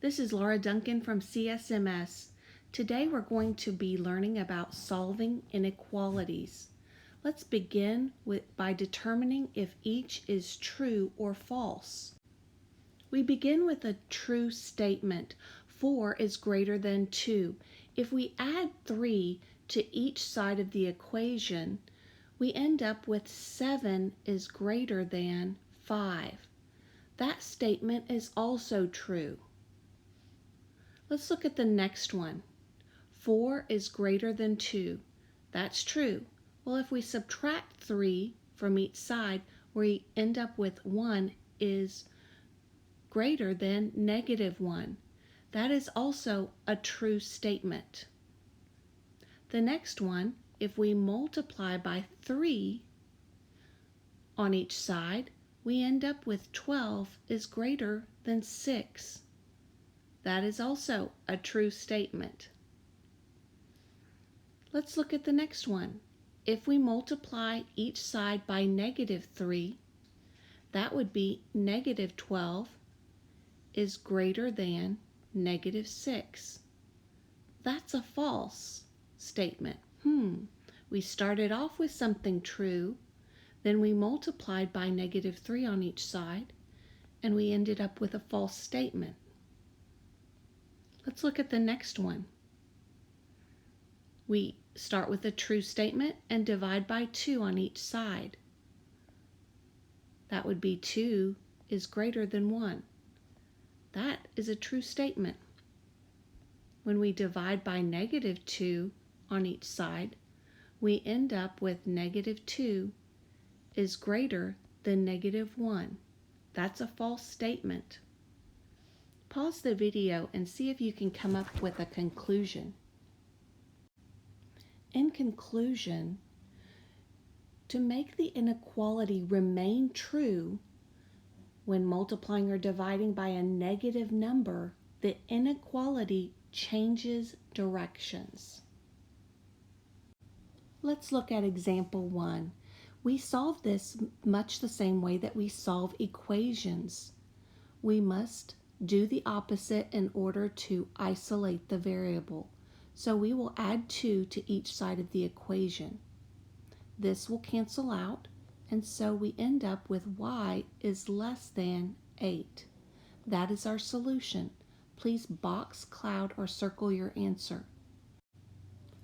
This is Laura Duncan from CSMS. Today we're going to be learning about solving inequalities. Let's begin by determining if each is true or false. We begin with a true statement. 4 is greater than 2. If we add 3 to each side of the equation, we end up with 7 is greater than 5. That statement is also true. Let's look at the next one. 4 is greater than 2. That's true. Well, if we subtract 3 from each side, we end up with 1 is greater than -1. That is also a true statement. The next one, if we multiply by 3 on each side, we end up with 12 is greater than 6. That is also a true statement. Let's look at the next one. If we multiply each side by -3, that would be -12 is greater than -6. That's a false statement. We started off with something true, then we multiplied by -3 on each side, and we ended up with a false statement. Let's look at the next one. We start with a true statement and divide by 2 on each side. That would be 2 is greater than 1. That is a true statement. When we divide by -2 on each side, we end up with -2 is greater than -1. That's a false statement. Pause the video and see if you can come up with a conclusion. In conclusion, to make the inequality remain true, when multiplying or dividing by a negative number, the inequality changes directions. Let's look at example 1. We solve this much the same way that we solve equations. We must do the opposite in order to isolate the variable. So we will add 2 to each side of the equation. This will cancel out, and so we end up with y is less than 8. That is our solution. Please box, cloud, or circle your answer.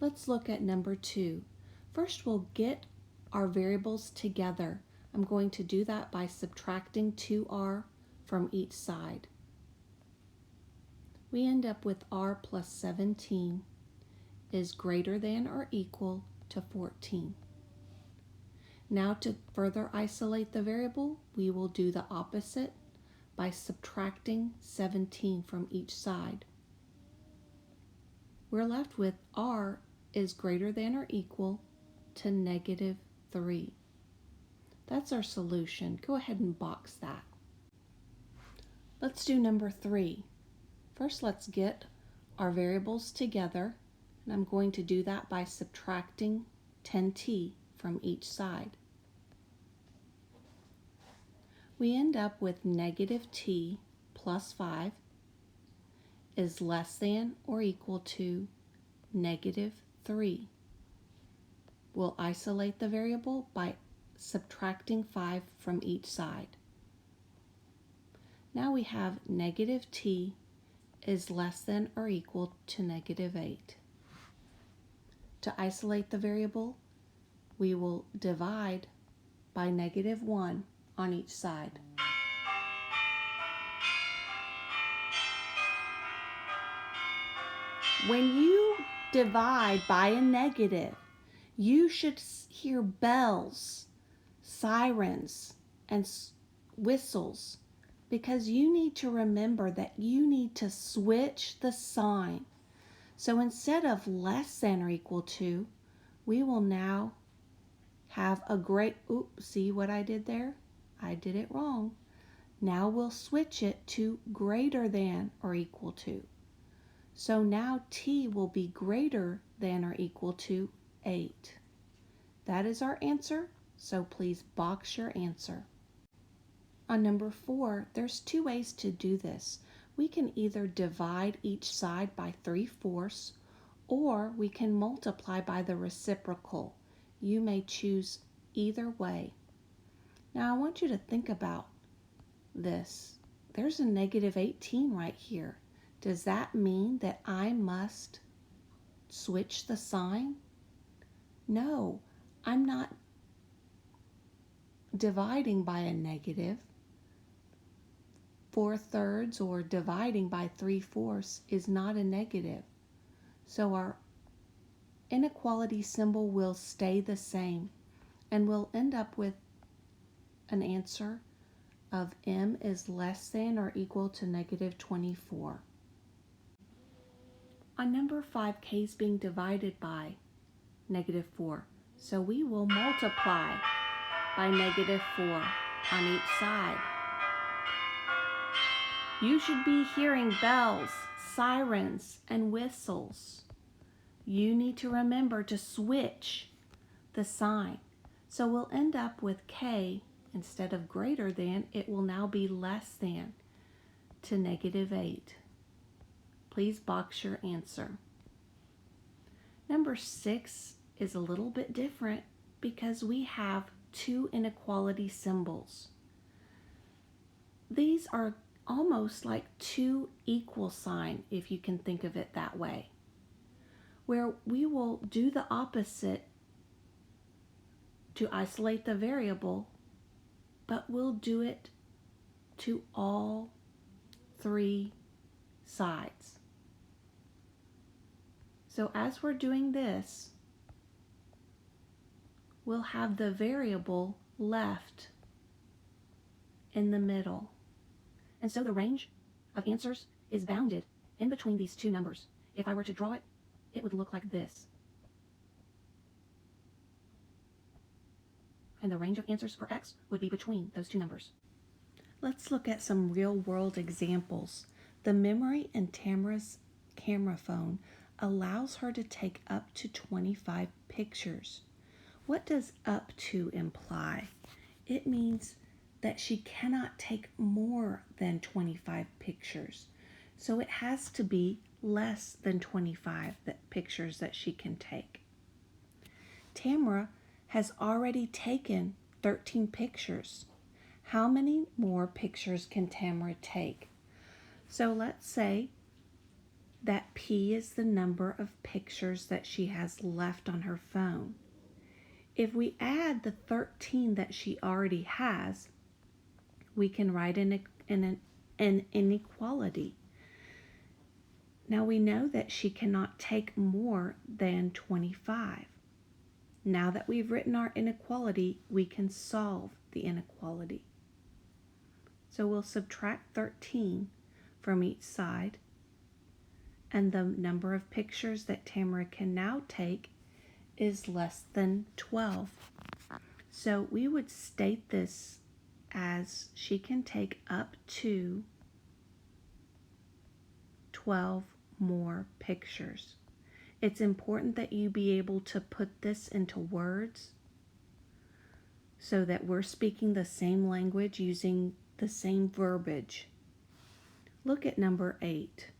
Let's look at number 2. First, we'll get our variables together. I'm going to do that by subtracting 2r from each side. We end up with r plus 17 is greater than or equal to 14. Now to further isolate the variable, we will do the opposite by subtracting 17 from each side. We're left with r is greater than or equal to -3. That's our solution. Go ahead and box that. Let's do number 3. First, let's get our variables together, and I'm going to do that by subtracting 10t from each side. We end up with -t plus 5 is less than or equal to -3. We'll isolate the variable by subtracting 5 from each side. Now we have -t is less than or equal to -8. To isolate the variable, we will divide by -1 on each side. When you divide by a negative, you should hear bells, sirens, and whistles, because you need to remember that you need to switch the sign. So instead of less than or equal to, we will now have a see what I did there? I did it wrong. Now we'll switch it to greater than or equal to. So now t will be greater than or equal to 8. That is our answer, so please box your answer. On number 4, there's 2 ways to do this. We can either divide each side by 3/4, or we can multiply by the reciprocal. You may choose either way. Now I want you to think about this. There's a -18 right here. Does that mean that I must switch the sign? No, I'm not dividing by a negative. 4/3 or dividing by 3/4 is not a negative. So our inequality symbol will stay the same, and we'll end up with an answer of m is less than or equal to -24. On number 5, k is being divided by -4. So we will multiply by -4 on each side. You should be hearing bells, sirens, and whistles. You need to remember to switch the sign. So we'll end up with k, instead of greater than, it will now be less than to -8. Please box your answer. Number 6 is a little bit different because we have two inequality symbols. These are almost like two equal sign, if you can think of it that way, where we will do the opposite to isolate the variable, but we'll do it to all three sides. So as we're doing this, we'll have the variable left in the middle. And so the range of answers is bounded in between these two numbers. If I were to draw it, it would look like this. And the range of answers for x would be between those two numbers. Let's look at some real-world examples. The memory in Tamara's camera phone allows her to take up to 25 pictures. What does up to imply? It means that she cannot take more than 25 pictures. So it has to be less than 25 pictures that she can take. Tamara has already taken 13 pictures. How many more pictures can Tamara take? So let's say that P is the number of pictures that she has left on her phone. If we add the 13 that she already has, we can write an inequality. Now we know that she cannot take more than 25. Now that we've written our inequality, we can solve the inequality. So we'll subtract 13 from each side, and the number of pictures that Tamara can now take is less than 12. So we would state this as she can take up to 12 more pictures. It's important that you be able to put this into words so that we're speaking the same language using the same verbiage. Look at number 8.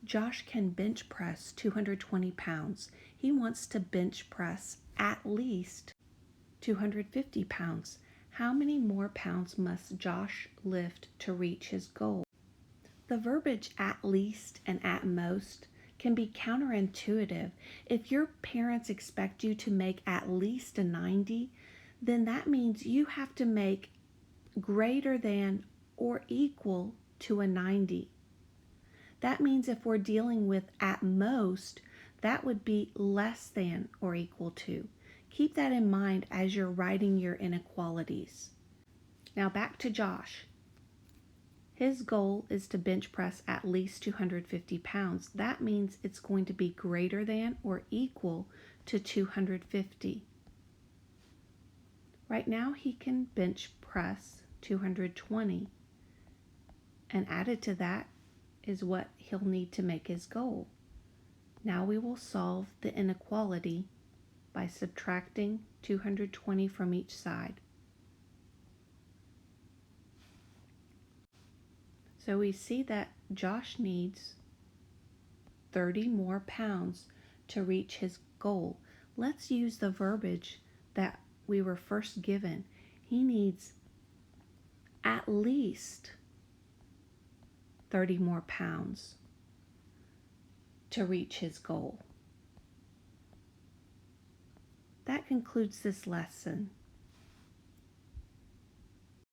Josh can bench press 220 pounds. He wants to bench press at least 250 pounds. How many more pounds must Josh lift to reach his goal? The verbiage at least and at most can be counterintuitive. If your parents expect you to make at least a 90, then that means you have to make greater than or equal to a 90. That means if we're dealing with at most, that would be less than or equal to. Keep that in mind as you're writing your inequalities. Now back to Josh. His goal is to bench press at least 250 pounds. That means it's going to be greater than or equal to 250. Right now he can bench press 220. And added to that is what he'll need to make his goal. Now we will solve the inequality by subtracting 220 from each side. So we see that Josh needs 30 more pounds to reach his goal. Let's use the verbiage that we were first given. He needs at least 30 more pounds to reach his goal. That concludes this lesson.